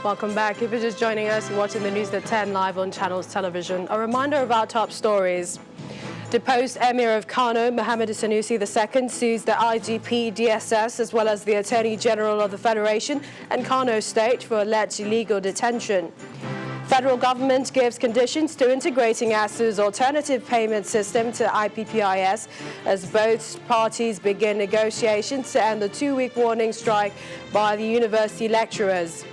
Welcome back. If you're just joining us and watching the news at 10 live on Channels Television, a reminder of our top stories. Deposed Emir of Kano, Mohammed SANUSI II, sues the IGP, DSS, as well as the Attorney General of the Federation and Kano State for alleged illegal detention. Federal government gives conditions to integrating ASU's alternative payment system to IPPIS as both parties begin negotiations to end the 2-week warning strike by the university lecturers.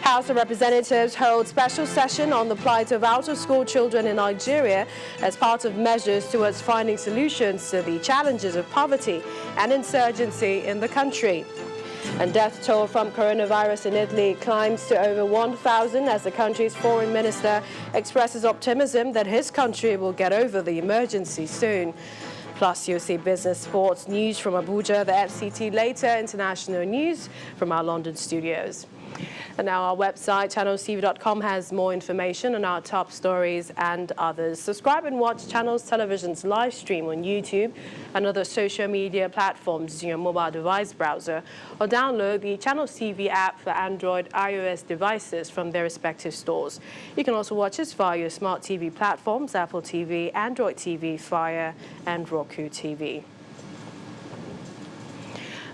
House of Representatives holds special session on the plight of out-of-school children in Nigeria as part of measures towards finding solutions to the challenges of poverty and insurgency in the country. And death toll from coronavirus in Italy climbs to over 1,000 as the country's foreign minister expresses optimism that his country will get over the emergency soon. Plus, you'll see business, sports, news from Abuja, the FCT later, international news from our London studios. And now our website, channelstv.com, has more information on our top stories and others. Subscribe and watch Channels Television's live stream on YouTube and other social media platforms using your mobile device browser, or download the Channels TV app for Android, iOS devices from their respective stores. You can also watch us via your smart TV platforms, Apple TV, Android TV, Fire, and Roku TV.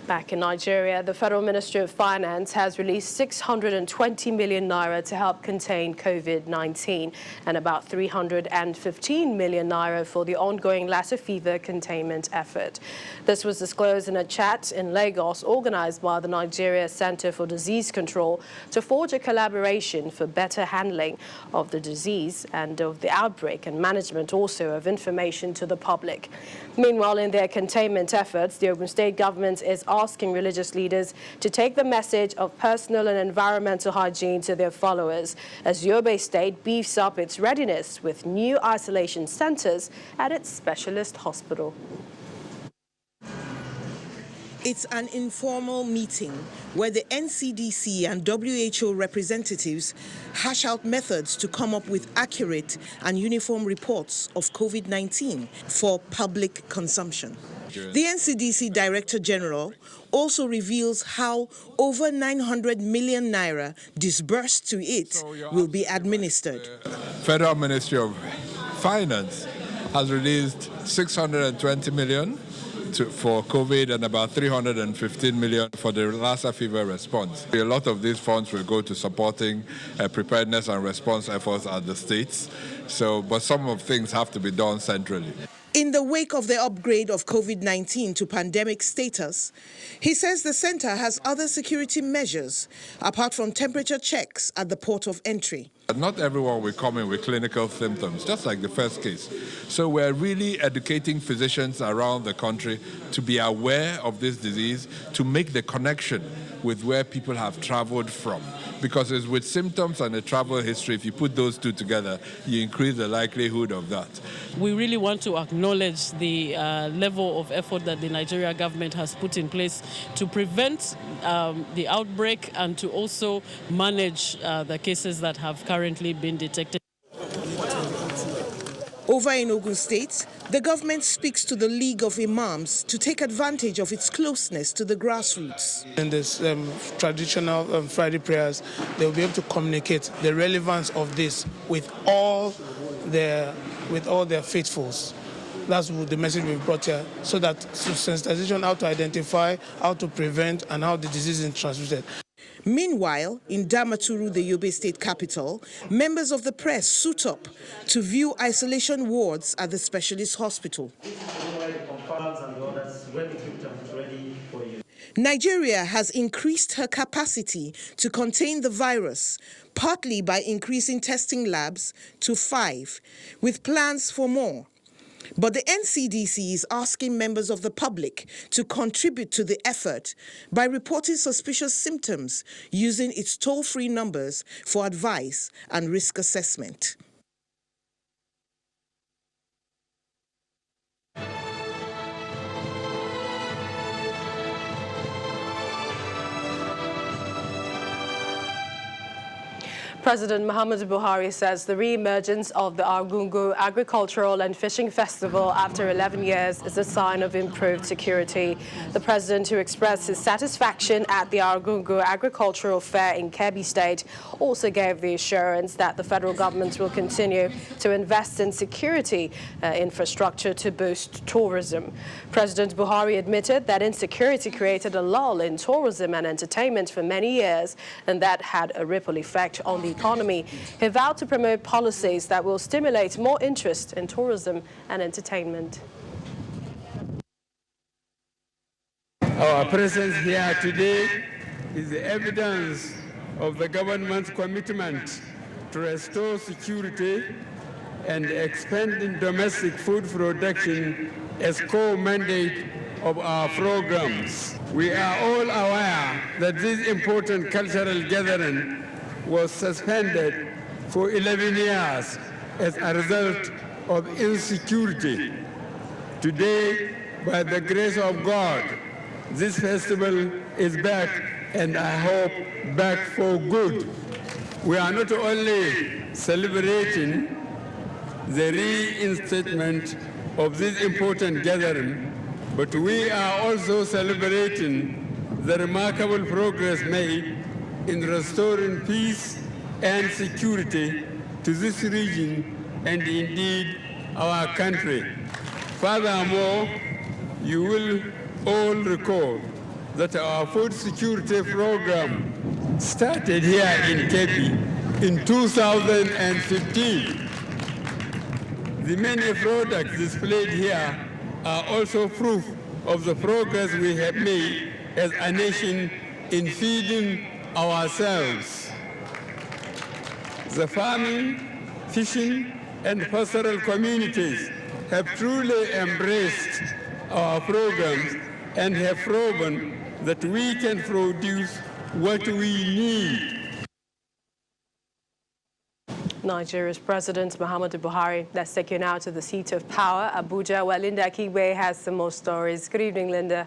Back in Nigeria, the Federal Ministry of Finance has released 620 million naira to help contain COVID-19 and about 315 million naira for the ongoing Lassa fever containment effort. This was disclosed in a chat in Lagos organized by the Nigeria Center for Disease Control to forge a collaboration for better handling of the disease and of the outbreak and management also of information to the public. Meanwhile, in their containment efforts, the Ogun State government is asking religious leaders to take the message of personal and environmental hygiene to their followers as Yobe State beefs up its readiness with new isolation centers at its specialist hospital. It's an informal meeting where the NCDC and WHO representatives hash out methods to come up with accurate and uniform reports of COVID-19 for public consumption. The NCDC Director General also reveals how over 900 million naira disbursed to it will be administered. Federal Ministry of Finance has released 620 million for COVID and about 315 million for the Lassa fever response. A lot of these funds will go to supporting preparedness and response efforts at the states. But some of things have to be done centrally. In the wake of the upgrade of COVID-19 to pandemic status, he says the center has other security measures apart from temperature checks at the port of entry. Not everyone will come in with clinical symptoms, just like the first case. So we're really educating physicians around the country to be aware of this disease, to make the connection with where people have traveled from. Because it's with symptoms and a travel history, if you put those two together, you increase the likelihood of that. We really want to acknowledge the level of effort that the Nigeria government has put in place to prevent the outbreak and to also manage the cases that have currently been detected. Over in Ogun State, the government speaks to the League of Imams to take advantage of its closeness to the grassroots. In this traditional Friday prayers, they will be able to communicate the relevance of this with all their faithfuls. That's the message we've brought here, so that sensitization, how to identify, how to prevent, and how the disease is transmitted. Meanwhile, in Damaturu, the Yobe State capital, members of the press suit up to view isolation wards at the specialist hospital. Nigeria has increased her capacity to contain the virus, partly by increasing testing labs to 5, with plans for more. But the NCDC is asking members of the public to contribute to the effort by reporting suspicious symptoms using its toll-free numbers for advice and risk assessment. President Muhammadu Buhari says the re-emergence of the ARGUNGU Agricultural and Fishing Festival after 11 years is a sign of improved security. The president, who expressed his satisfaction at the ARGUNGU Agricultural Fair in Kebbi State, also gave the assurance that the federal government will continue to invest in security infrastructure to boost tourism. President Buhari admitted that insecurity created a lull in tourism and entertainment for many years, and that had a ripple effect on the economy. He vowed to promote policies that will stimulate more interest in tourism and entertainment. Our presence here today is the evidence of the government's commitment to restore security and expanding domestic food production as core mandate of our programs. We are all aware that this important cultural gathering was suspended for 11 years as a result of insecurity. Today, by the grace of God, this festival is back, and I hope back for good. We are not only celebrating the reinstatement of this important gathering, but we are also celebrating the remarkable progress made in restoring peace and security to this region and indeed our country. Furthermore, you will all recall that our food security program started here in Kebbi in 2015. The many products displayed here are also proof of the progress we have made as a nation in feeding ourselves. The farming, fishing, and pastoral communities have truly embraced our programs and have proven that we can produce what we need. Nigeria's President Muhammadu Buhari. Let's take you now to the seat of power, Abuja, where Linda Akigbe has some more stories. Good evening, Linda.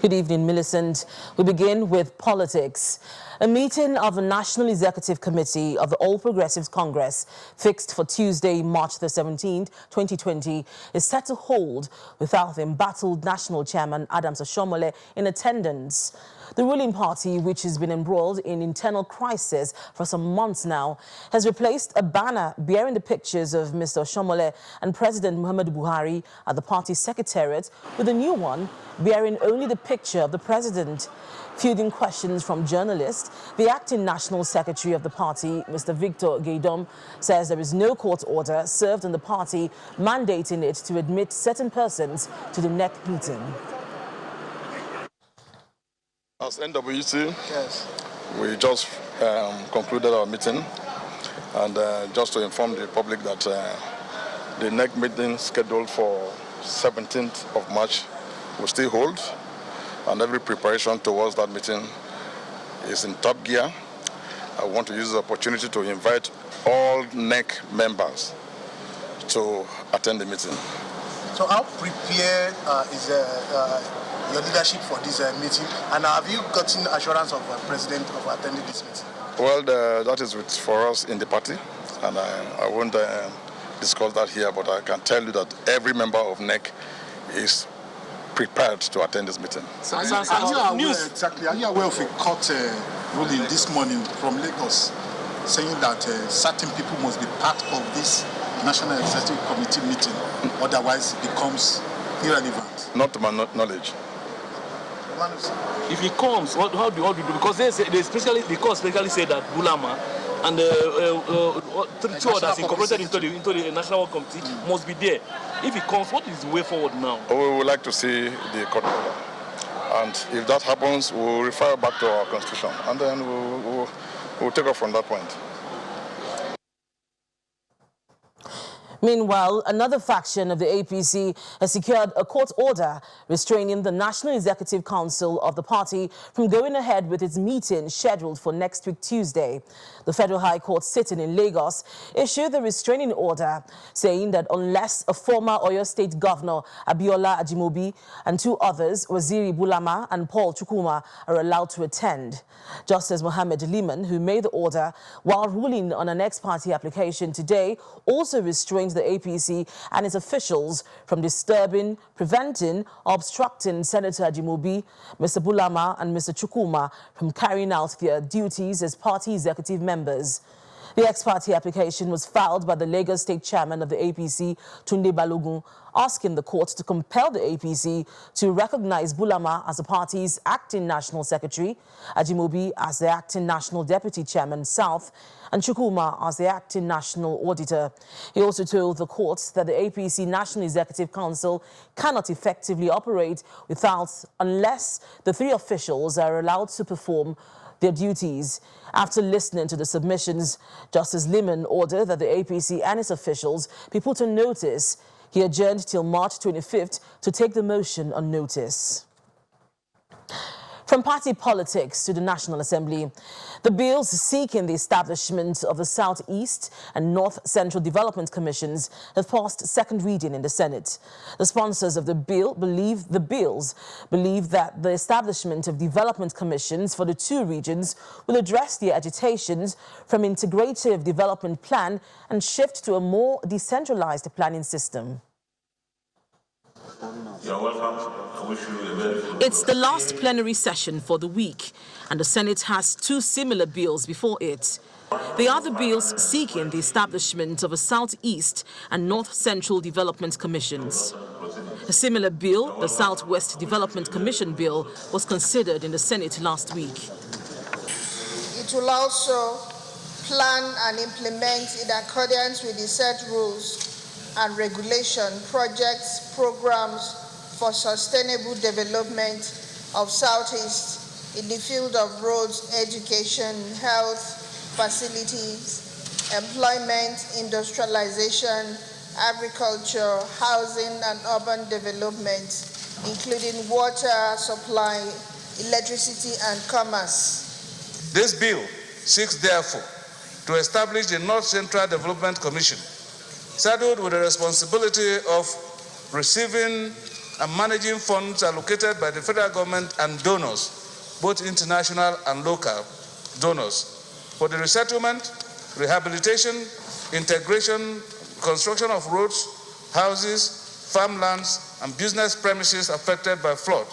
Good evening, Millicent. We begin with politics. A meeting of the National Executive Committee of the All Progressives Congress, fixed for Tuesday, March the 17th, 2020, is set to hold without the embattled National Chairman Adams Oshiomhole in attendance. The ruling party, which has been embroiled in internal crisis for some months now, has replaced a banner bearing the pictures of Mr. Oshiomhole and President Muhammadu Buhari at the party's secretariat with a new one bearing only the picture of the president. Fielding questions from journalists, the acting national secretary of the party, Mr. Victor GAIDOM, says there is no court order served on the party mandating it to admit certain persons to the NEC meeting. As NWC, yes, we just concluded our meeting, and just to inform the public that the NEC meeting scheduled for 17th of March will still hold, and every preparation towards that meeting is in top gear. I want to use the opportunity to invite all NEC members to attend the meeting. So how prepared is your leadership for this meeting, and have you gotten assurance of the president of attending this meeting? Well, that is for us in the party, and I won't discuss that here, but I can tell you that every member of NEC is prepared to attend this meeting. So, are you aware of a court ruling this morning from Lagos saying that certain people must be part of this National Executive Committee meeting, otherwise it becomes irrelevant? Not to my knowledge. If he comes, how do you do? Because the court specifically said that Bulama and two others incorporated into the National Work Committee must be there. If he comes, what is the way forward now? We would like to see the court order. And if that happens, we'll refer back to our constitution, and then we'll take off from that point. Meanwhile, another faction of the APC has secured a court order restraining the National Executive Council of the party from going ahead with its meeting scheduled for next week Tuesday. The Federal High Court sitting in Lagos issued the restraining order, saying that unless a former Oyo State Governor Abiola Ajimobi and two others, Waziri Bulama and Paul Chukwuma, are allowed to attend. Justice Mohammed Liman, who made the order while ruling on an ex-party application today, also restrained the APC and its officials from disturbing, preventing, or obstructing Senator Ajimobi, Mr. Bulama and Mr. Chukwuma from carrying out their duties as party executive members. The ex-party application was filed by the Lagos State Chairman of the APC, Tunde Balogun, asking the court to compel the APC to recognize Bulama as the party's acting national secretary, Ajimobi as the acting national deputy chairman South, and Chukwuma as the acting national auditor. He also told the court that the APC National Executive Council cannot effectively operate unless the three officials are allowed to perform their duties. After listening to the submissions, Justice Liman ordered that the APC and its officials be put on notice. He adjourned till March 25th to take the motion on notice. From party politics to the National Assembly, the bills seeking the establishment of the Southeast and North Central Development Commissions have passed second reading in the Senate. The sponsors of the bill believe that the establishment of development commissions for the two regions will address their agitations from integrative development plan and shift to a more decentralized planning system. You're welcome. I wish you a very good It's the last plenary session for the week, and the Senate has two similar bills before it. They are the bills seeking the establishment of a Southeast and North Central Development Commissions. A similar bill, the Southwest Development Commission Bill, was considered in the Senate last week. It will also plan and implement in accordance with the set rules and regulation projects, programs for sustainable development of Southeast in the field of roads, education, health, facilities, employment, industrialization, agriculture, housing and urban development, including water supply, electricity and commerce. This bill seeks, therefore, to establish the North Central Development Commission, saddled with the responsibility of receiving and managing funds allocated by the federal government and donors, both international and local donors, for the resettlement, rehabilitation, integration, construction of roads, houses, farmlands, and business premises affected by flood,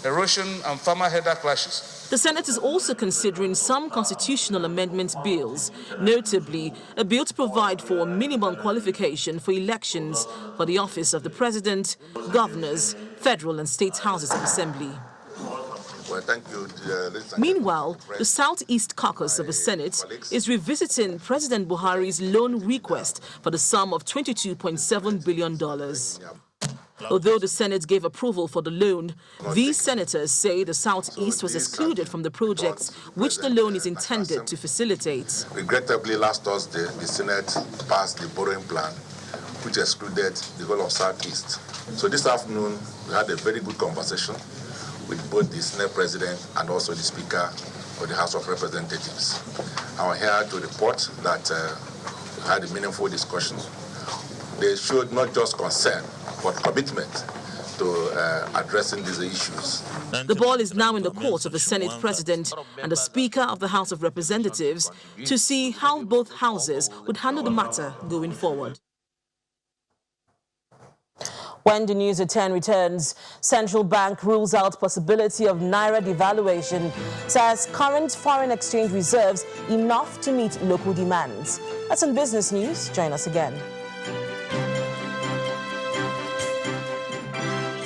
erosion, and farmer-header clashes. The Senate is also considering some constitutional amendment bills, notably a bill to provide for a minimum qualification for elections for the office of the President, governors, federal and state houses of assembly. Well, thank you. Meanwhile, the Southeast Caucus of the Senate is revisiting President Buhari's loan request for the sum of $22.7 billion. Although the Senate gave approval for the loan, these senators say the Southeast was excluded from the projects which the loan is intended to facilitate. Regrettably, last Thursday, the Senate passed the borrowing plan, which excluded the whole of Southeast. So this afternoon, we had a very good conversation with both the Senate President and also the Speaker of the House of Representatives. I'm here to report that we had a meaningful discussion. They showed not just concern, but commitment to addressing these issues. The ball is now in the court of the Senate President and the Speaker of the House of Representatives to see how both houses would handle the matter going forward. When the news at 10 returns, Central Bank rules out possibility of Naira devaluation, says current foreign exchange reserves enough to meet local demands. That's on Business News. Join us again.